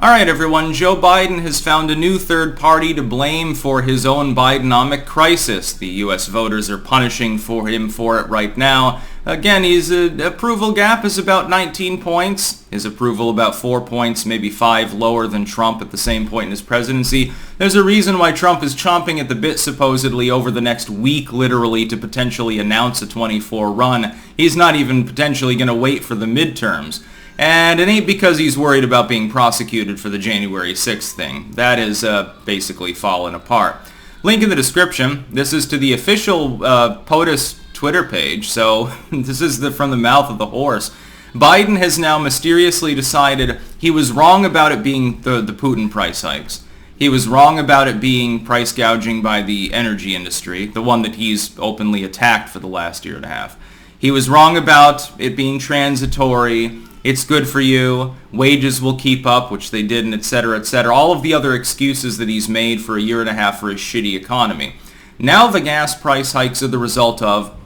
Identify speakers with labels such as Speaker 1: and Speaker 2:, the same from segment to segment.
Speaker 1: All right, everyone. Joe Biden has found a new third party to blame for his own Bidenomic crisis. The U.S. voters are punishing him for it right now. Again, his approval gap is about 19 points. His approval about 4 points, maybe 5 lower than Trump at the same point in his presidency. There's a reason why Trump is chomping at the bit, supposedly, over the next week, literally, to potentially announce a 24 run. He's not even potentially going to wait for the midterms. And it ain't because he's worried about being prosecuted for the January 6th thing. That is basically fallen apart. Link in the description. This is to the official POTUS Twitter page, so this is from the mouth of the horse. Biden has now mysteriously decided he was wrong about it being the Putin price hikes. He was wrong about it being price gouging by the energy industry, the one that he's openly attacked for the last year and a half. He was wrong about it being transitory. It's good for you, wages will keep up, which they didn't, etc., etc. All of the other excuses that he's made for a year and a half for his shitty economy. Now the gas price hikes are the result of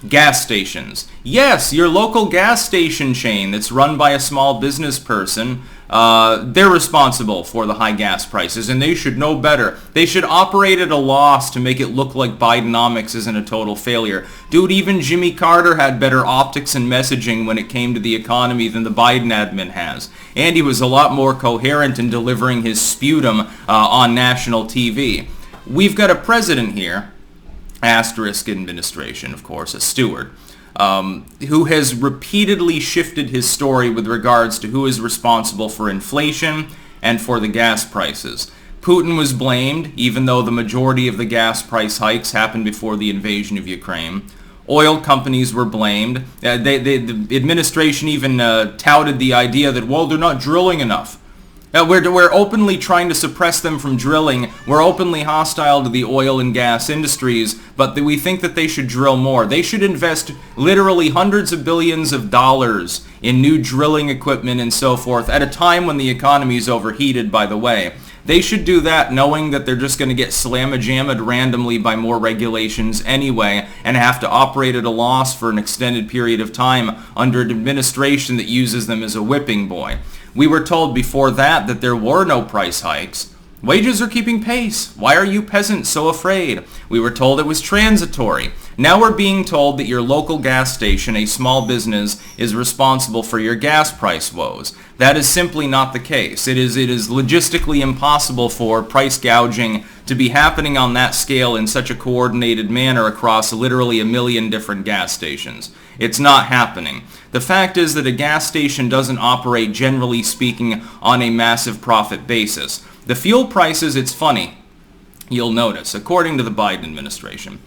Speaker 1: gas stations. Yes, your local gas station chain that's run by a small business person, they're responsible for the high gas prices, and they should know better. They should operate at a loss to make it look like Bidenomics isn't a total failure. Dude, even Jimmy Carter had better optics and messaging when it came to the economy than the Biden admin has. And he was a lot more coherent in delivering his sputum on national TV. We've got a president here, asterisk administration, of course, a steward, who has repeatedly shifted his story with regards to who is responsible for inflation and for the gas prices. Putin was blamed, even though the majority of the gas price hikes happened before the invasion of Ukraine. Oil companies were blamed. The administration even touted the idea that, well, they're not drilling enough. We're openly trying to suppress them from drilling. We're openly hostile to the oil and gas industries, but we think that they should drill more. They should invest literally hundreds of billions of dollars in new drilling equipment and so forth at a time when the economy is overheated, by the way. They should do that knowing that they're just going to get slamma-jammed randomly by more regulations anyway and have to operate at a loss for an extended period of time under an administration that uses them as a whipping boy. We were told before that there were no price hikes. Wages are keeping pace. Why are you peasants so afraid? We were told it was transitory. Now we're being told that your local gas station, a small business, is responsible for your gas price woes. That is simply not the case. It is logistically impossible for price gouging to be happening on that scale in such a coordinated manner across literally a million different gas stations. It's not happening. The fact is that a gas station doesn't operate, generally speaking, on a massive profit basis. The fuel prices, it's funny, you'll notice, according to the Biden administration,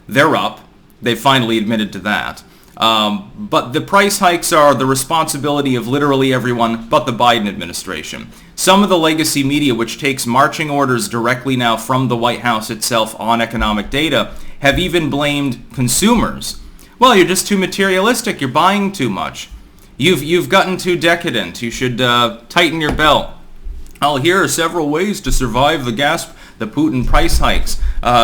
Speaker 1: they're up. They finally admitted to that. But the price hikes are the responsibility of literally everyone but the Biden administration. Some of the legacy media, which takes marching orders directly now from the White House itself on economic data, have even blamed consumers. Well, you're just too materialistic. You're buying too much. You've gotten too decadent. You should tighten your belt. Oh, here are several ways to survive the Putin price hikes.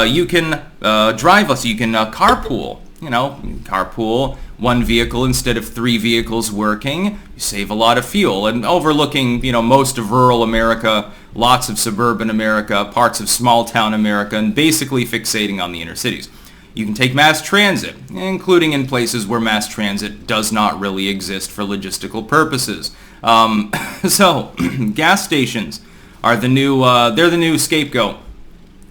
Speaker 1: You can drive us. You can carpool. Carpool, one vehicle instead of 3 vehicles working. You save a lot of fuel. And overlooking, most of rural America, lots of suburban America, parts of small town America, and basically fixating on the inner cities. You can take mass transit, including in places where mass transit does not really exist for logistical purposes. So, gas stations are they're the new scapegoat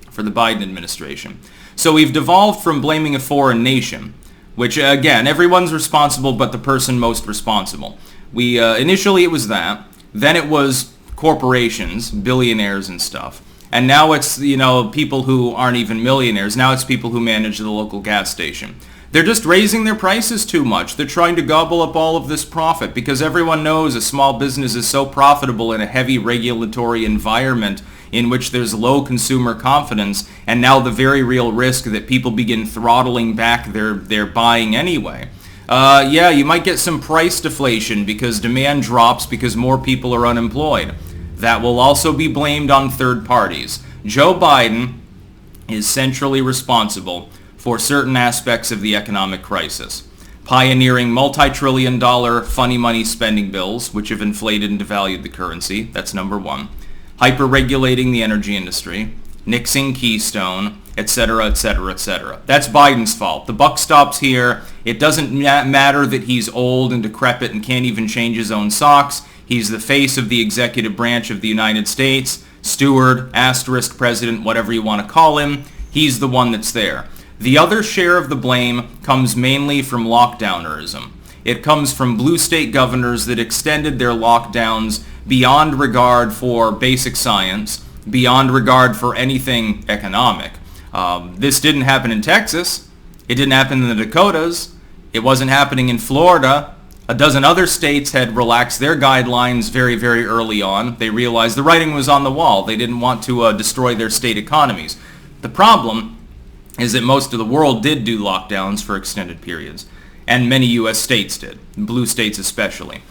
Speaker 1: for the Biden administration. So we've devolved from blaming a foreign nation, which again, everyone's responsible but the person most responsible. Initially it was that, then it was corporations, billionaires and stuff. And now it's, people who aren't even millionaires. Now it's people who manage the local gas station. They're just raising their prices too much. They're trying to gobble up all of this profit because everyone knows a small business is so profitable in a heavy regulatory environment in which there's low consumer confidence, and now the very real risk that people begin throttling back their buying anyway. Yeah, you might get some price deflation because demand drops because more people are unemployed. That will also be blamed on third parties. Joe Biden is centrally responsible for certain aspects of the economic crisis. pioneering multi-trillion-dollar funny money spending bills, which have inflated and devalued the currency. That's number one. Hyper-regulating the energy industry, nixing Keystone, etc., etc., etc. That's Biden's fault. The buck stops here. It doesn't matter that he's old and decrepit and can't even change his own socks. He's the face of the executive branch of the United States, steward, asterisk president, whatever you want to call him. He's the one that's there. The other share of the blame comes mainly from lockdownerism. It comes from blue state governors that extended their lockdowns beyond regard for basic science, beyond regard for anything economic. This didn't happen in Texas. It didn't happen in the Dakotas. It wasn't happening in Florida. A dozen other states had relaxed their guidelines very, very early on. They realized the writing was on the wall. They didn't want to destroy their state economies. The problem is that most of the world did do lockdowns for extended periods, and many U.S. states did, blue states especially.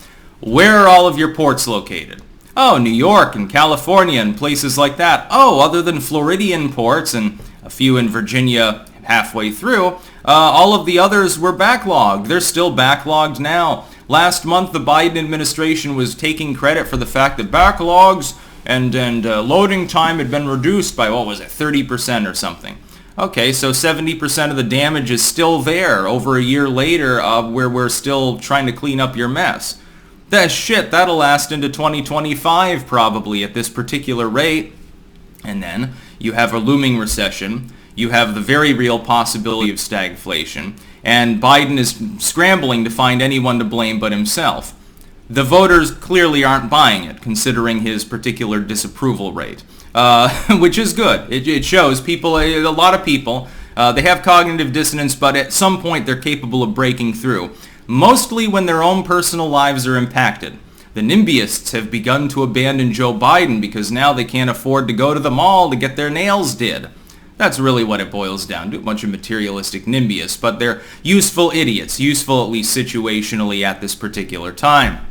Speaker 1: Where are all of your ports located? Oh, New York and California and places like that. Oh, other than Floridian ports and a few in Virginia halfway through, all of the others were backlogged. They're still backlogged now. Last month, the Biden administration was taking credit for the fact that backlogs and loading time had been reduced by, 30% or something. Okay, so 70% of the damage is still there over a year later, where we're still trying to clean up your mess. That'll last into 2025 probably at this particular rate. And then you have a looming recession. You have the very real possibility of stagflation. And Biden is scrambling to find anyone to blame but himself. The voters clearly aren't buying it, considering his particular disapproval rate, which is good. It shows people, a lot of people, they have cognitive dissonance, but at some point they're capable of breaking through. Mostly when their own personal lives are impacted. The NIMBYists have begun to abandon Joe Biden because now they can't afford to go to the mall to get their nails did. That's really what it boils down to, a bunch of materialistic NIMBYists, but they're useful idiots, useful at least situationally at this particular time.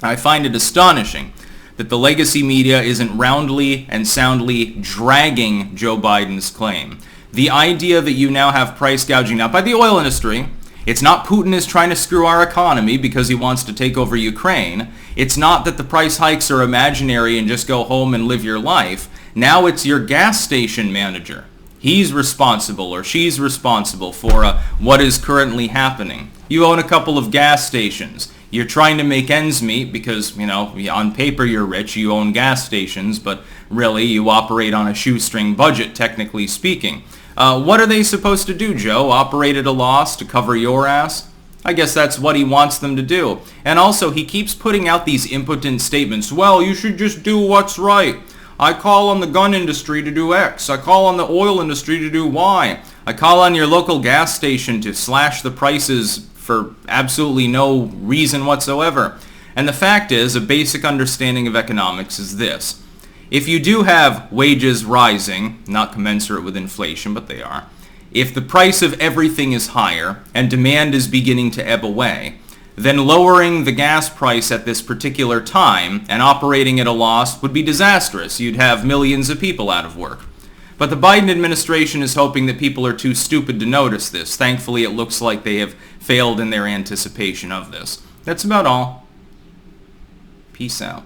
Speaker 1: I find it astonishing that the legacy media isn't roundly and soundly dragging Joe Biden's claim. The idea that you now have price gouging, not by the oil industry. It's not Putin is trying to screw our economy because he wants to take over Ukraine. It's not that the price hikes are imaginary and just go home and live your life. Now it's your gas station manager. He's responsible or she's responsible for what is currently happening. You own a couple of gas stations. You're trying to make ends meet because, on paper you're rich, you own gas stations, but really you operate on a shoestring budget, technically speaking. What are they supposed to do, Joe? Operate at a loss to cover your ass? I guess that's what he wants them to do. And also, he keeps putting out these impotent statements. Well, you should just do what's right. I call on the gun industry to do X. I call on the oil industry to do Y. I call on your local gas station to slash the prices for absolutely no reason whatsoever. And the fact is, a basic understanding of economics is this. If you do have wages rising, not commensurate with inflation, but they are, if the price of everything is higher and demand is beginning to ebb away, then lowering the gas price at this particular time and operating at a loss would be disastrous. You'd have millions of people out of work. But the Biden administration is hoping that people are too stupid to notice this. Thankfully, it looks like they have failed in their anticipation of this. That's about all. Peace out.